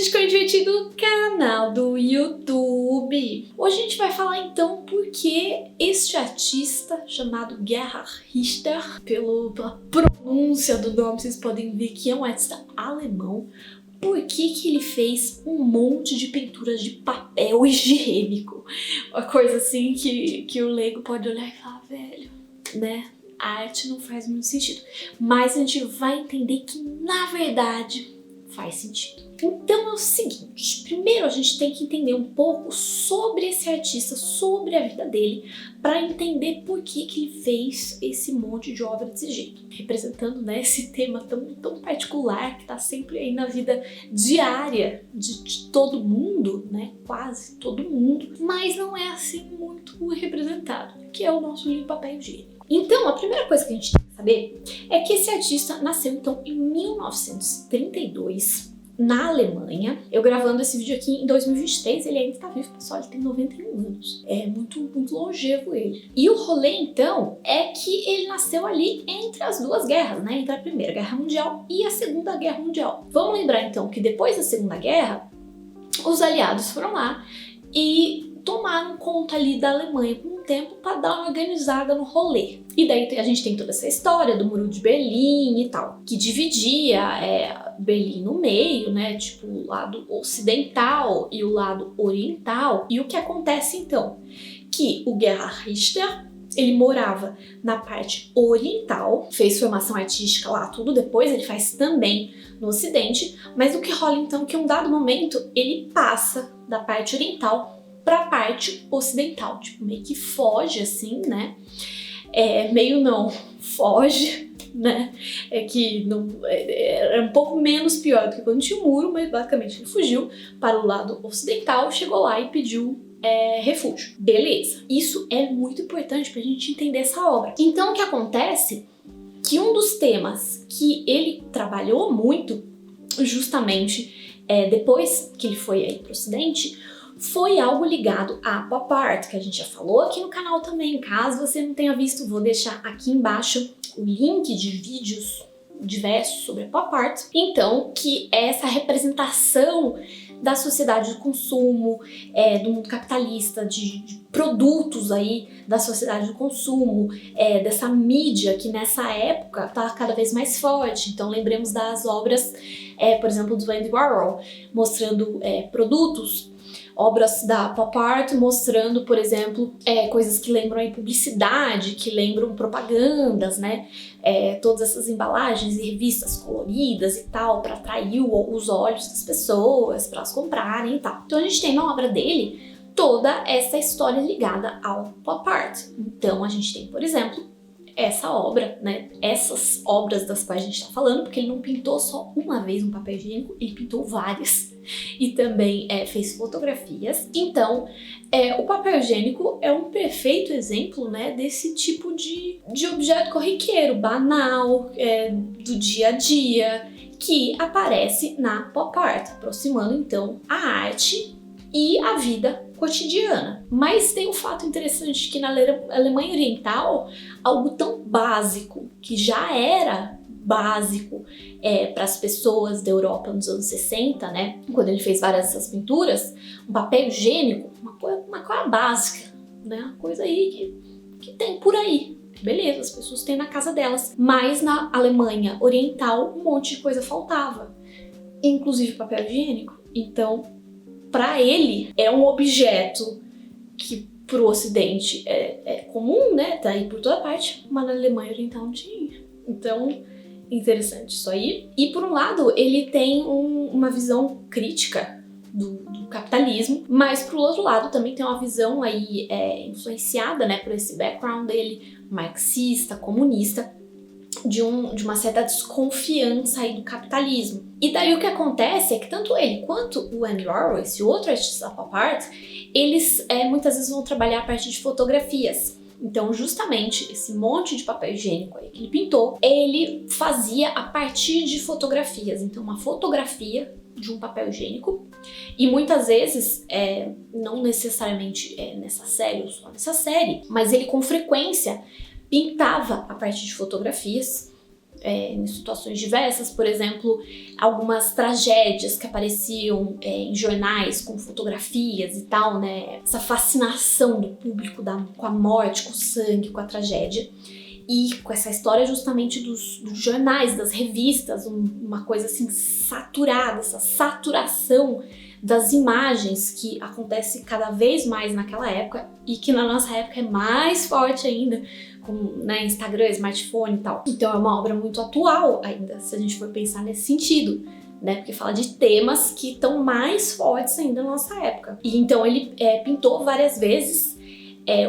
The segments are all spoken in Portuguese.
Ficou Divertido, canal do YouTube. Hoje a gente vai falar então por que este artista chamado Gerhard Richter, pela pronúncia do nome vocês podem ver que é um artista alemão, por que ele fez um monte de pinturas de papel higiênico. Uma coisa assim que o leigo pode olhar e falar, velho, né? A arte não faz muito sentido. Mas a gente vai entender que na verdade faz sentido. Então é o seguinte, primeiro a gente tem que entender um pouco sobre esse artista, sobre a vida dele, para entender por que ele fez esse monte de obra desse jeito, representando, né, esse tema tão particular que está sempre aí na vida diária de todo mundo, né, quase todo mundo, mas não é assim muito representado, que é o nosso livro de papel higiênico. Então a primeira coisa que a gente tem que saber é que esse artista nasceu então em 1932, na Alemanha. Eu gravando esse vídeo aqui em 2023, ele ainda tá vivo, pessoal, ele tem 91 anos. É muito longevo ele. E o rolê, então, é que ele nasceu ali entre as duas guerras, né? Entre a Primeira Guerra Mundial e a Segunda Guerra Mundial. Vamos lembrar, então, que depois da Segunda Guerra, os aliados foram lá e tomaram conta ali da Alemanha por um tempo para dar uma organizada no rolê. E daí a gente tem toda essa história do Muro de Berlim e tal, que dividia Berlim no meio, né, tipo o lado ocidental e o lado oriental. E o que acontece então? Que o Gerhard Richter, ele morava na parte oriental, fez formação artística lá, tudo, depois ele faz também no ocidente, mas o que rola então é que em um dado momento ele passa da parte oriental para a parte ocidental, tipo, meio que foge assim, né? Meio não, foge, né? É que não, era um pouco menos pior do que quando tinha o muro, mas basicamente ele fugiu para o lado ocidental, chegou lá e pediu refúgio. Beleza, isso é muito importante pra gente entender essa obra. Então o que acontece? Que um dos temas que ele trabalhou muito, justamente depois que ele foi aí pro ocidente, foi algo ligado à pop art, que a gente já falou aqui no canal também. Caso você não tenha visto, vou deixar aqui embaixo o link de vídeos diversos sobre a pop art. Então, que é essa representação da sociedade do consumo, do mundo capitalista, de produtos aí da sociedade do consumo, dessa mídia que nessa época tá cada vez mais forte. Então lembremos das obras, por exemplo, do Andy Warhol, mostrando produtos, obras da pop art mostrando, por exemplo, coisas que lembram aí publicidade, que lembram propagandas, né? Todas essas embalagens e revistas coloridas e tal, para atrair os olhos das pessoas, para elas comprarem e tal. Então a gente tem na obra dele toda essa história ligada ao pop art. Então a gente tem, por exemplo, essa obra, né? Essas obras das quais a gente está falando, porque ele não pintou só uma vez um papel higiênico, ele pintou várias. E também fez fotografias. Então, o papel higiênico é um perfeito exemplo, né, desse tipo de objeto corriqueiro, banal, do dia a dia, que aparece na pop art, aproximando então a arte e a vida cotidiana. Mas tem um fato interessante que na Alemanha Oriental, algo tão básico, que já era básico para as pessoas da Europa nos anos 60, né? Quando ele fez várias dessas pinturas, um papel higiênico, uma coisa básica, né? Uma coisa aí que tem por aí. Beleza, as pessoas têm na casa delas. Mas na Alemanha Oriental, um monte de coisa faltava. Inclusive papel higiênico. Então, para ele, é um objeto que pro Ocidente é comum, né? Tá aí por toda parte, mas na Alemanha Oriental não tinha. Então, interessante isso aí. E por um lado, ele tem uma visão crítica do capitalismo, mas por outro lado também tem uma visão aí influenciada, né, por esse background dele, marxista, comunista, de uma certa desconfiança aí do capitalismo. E daí o que acontece é que tanto ele quanto o Andy Warhol, esse outro artista da pop art, eles muitas vezes vão trabalhar a partir de fotografias. Então, justamente, esse monte de papel higiênico aí que ele pintou, ele fazia a partir de fotografias. Então, uma fotografia de um papel higiênico. E muitas vezes, não necessariamente nessa série ou só nessa série, mas ele com frequência pintava a partir de fotografias em situações diversas, por exemplo, algumas tragédias que apareciam em jornais com fotografias e tal, né? Essa fascinação do público com a morte, com o sangue, com a tragédia. E com essa história justamente dos jornais, das revistas, uma coisa assim saturada, essa saturação das imagens que acontece cada vez mais naquela época e que na nossa época é mais forte ainda, com, né, Instagram, smartphone e tal. Então é uma obra muito atual ainda, se a gente for pensar nesse sentido, né? Porque fala de temas que estão mais fortes ainda na nossa época. E então ele pintou várias vezes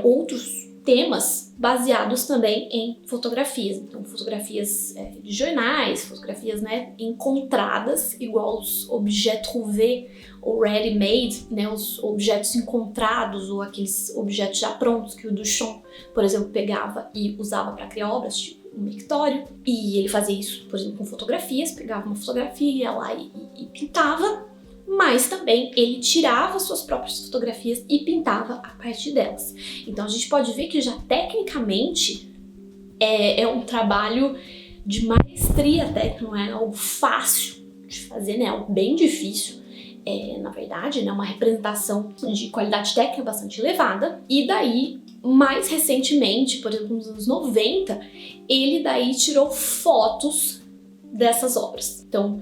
outros temas baseados também em fotografias. Então, fotografias de jornais, fotografias, né, encontradas, igual os objetos trouvés ou ready-made, né, os objetos encontrados ou aqueles objetos já prontos que o Duchamp, por exemplo, pegava e usava para criar obras, tipo um mictório. E ele fazia isso, por exemplo, com fotografias, pegava uma fotografia, ia lá e pintava. Mas também ele tirava suas próprias fotografias e pintava a partir delas. Então a gente pode ver que já tecnicamente é um trabalho de maestria técnica, não é algo fácil de fazer, né? É algo bem difícil. Na verdade, né? Uma representação de qualidade técnica bastante elevada. E daí, mais recentemente, por exemplo, nos anos 90, ele daí tirou fotos dessas obras. Então,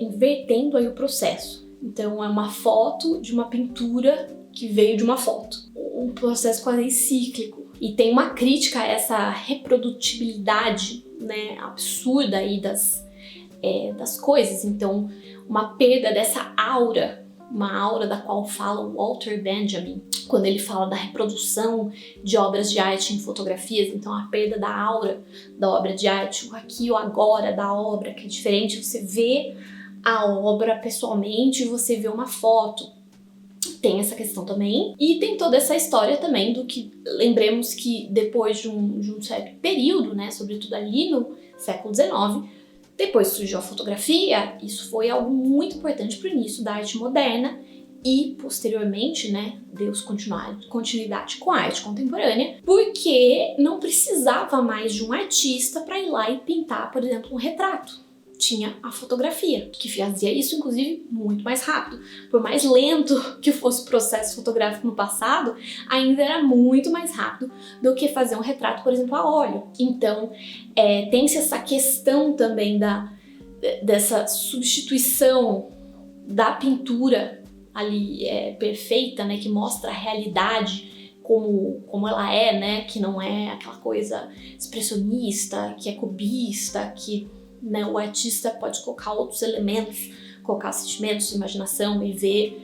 invertendo aí o processo. Então é uma foto de uma pintura que veio de uma foto. Um processo quase cíclico. E tem uma crítica a essa reprodutibilidade, né, absurda aí das coisas. Então, uma perda dessa aura, uma aura da qual fala o Walter Benjamin, quando ele fala da reprodução de obras de arte em fotografias. Então, a perda da aura da obra de arte, o aqui e o agora da obra, que é diferente. Você vê a obra pessoalmente e você vê uma foto. Tem essa questão também. E tem toda essa história também do que, lembremos que depois de um certo período, né, sobretudo ali no século XIX, depois surgiu a fotografia. Isso foi algo muito importante para o início da arte moderna e, posteriormente, né, deu continuidade com a arte contemporânea, porque não precisava mais de um artista para ir lá e pintar, por exemplo, um retrato. Tinha a fotografia, que fazia isso, inclusive, muito mais rápido. Por mais lento que fosse o processo fotográfico no passado, ainda era muito mais rápido do que fazer um retrato, por exemplo, a óleo. Então, tem-se essa questão também dessa substituição da pintura ali perfeita, né, que mostra a realidade como ela é, né, que não é aquela coisa expressionista, que é cubista, que, né, o artista pode colocar outros elementos, colocar sentimentos, imaginação e ver,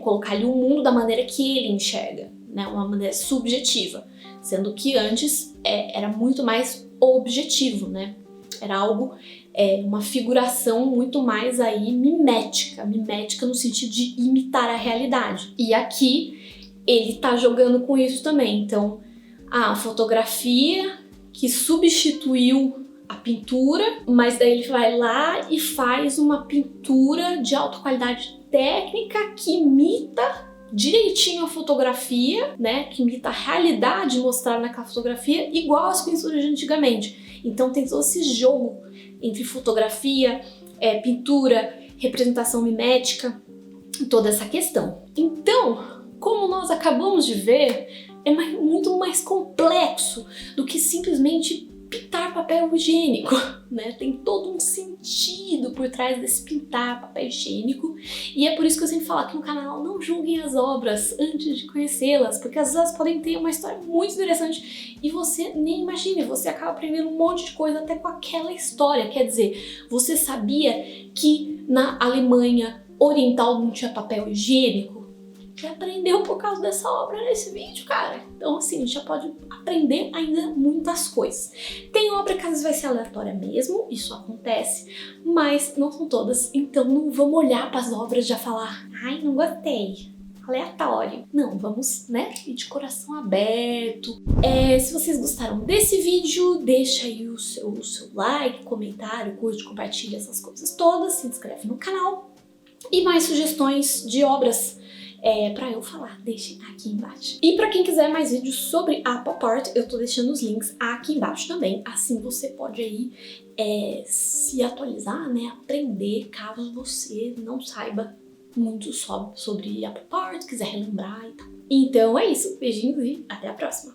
colocar ali o mundo da maneira que ele enxerga, né, uma maneira subjetiva, sendo que antes era muito mais objetivo, né, era algo, uma figuração muito mais aí mimética no sentido de imitar a realidade. E aqui ele tá jogando com isso também. Então, a fotografia que substituiu a pintura, mas daí ele vai lá e faz uma pintura de alta qualidade técnica que imita direitinho a fotografia, né, que imita a realidade mostrada naquela fotografia, igual às pinturas de antigamente. Então tem todo esse jogo entre fotografia, pintura, representação mimética, toda essa questão. Então, como nós acabamos de ver, é muito mais complexo do que simplesmente pintar papel higiênico, né? Tem todo um sentido por trás desse pintar papel higiênico, e é por isso que eu sempre falo aqui no canal, não julguem as obras antes de conhecê-las, porque às vezes elas podem ter uma história muito interessante e você nem imagina, você acaba aprendendo um monte de coisa até com aquela história. Quer dizer, você sabia que na Alemanha Oriental não tinha papel higiênico? Que aprendeu por causa dessa obra nesse vídeo, cara. Então, assim, a gente já pode aprender ainda muitas coisas. Tem obra que às vezes vai ser aleatória mesmo, isso acontece, mas não são todas. Então, não vamos olhar para as obras e já falar, ai, não gostei, aleatório. Não, vamos, né, ir de coração aberto. Se vocês gostaram desse vídeo, deixa aí o seu like, comentário, curte, compartilha essas coisas todas, se inscreve no canal. E mais sugestões de obras pra eu falar, deixem aqui embaixo. E pra quem quiser mais vídeos sobre a pop art, eu tô deixando os links aqui embaixo também. Assim você pode aí se atualizar, né? Aprender, caso você não saiba muito sobre a pop art, quiser relembrar e tal. Então é isso, beijinhos e até a próxima!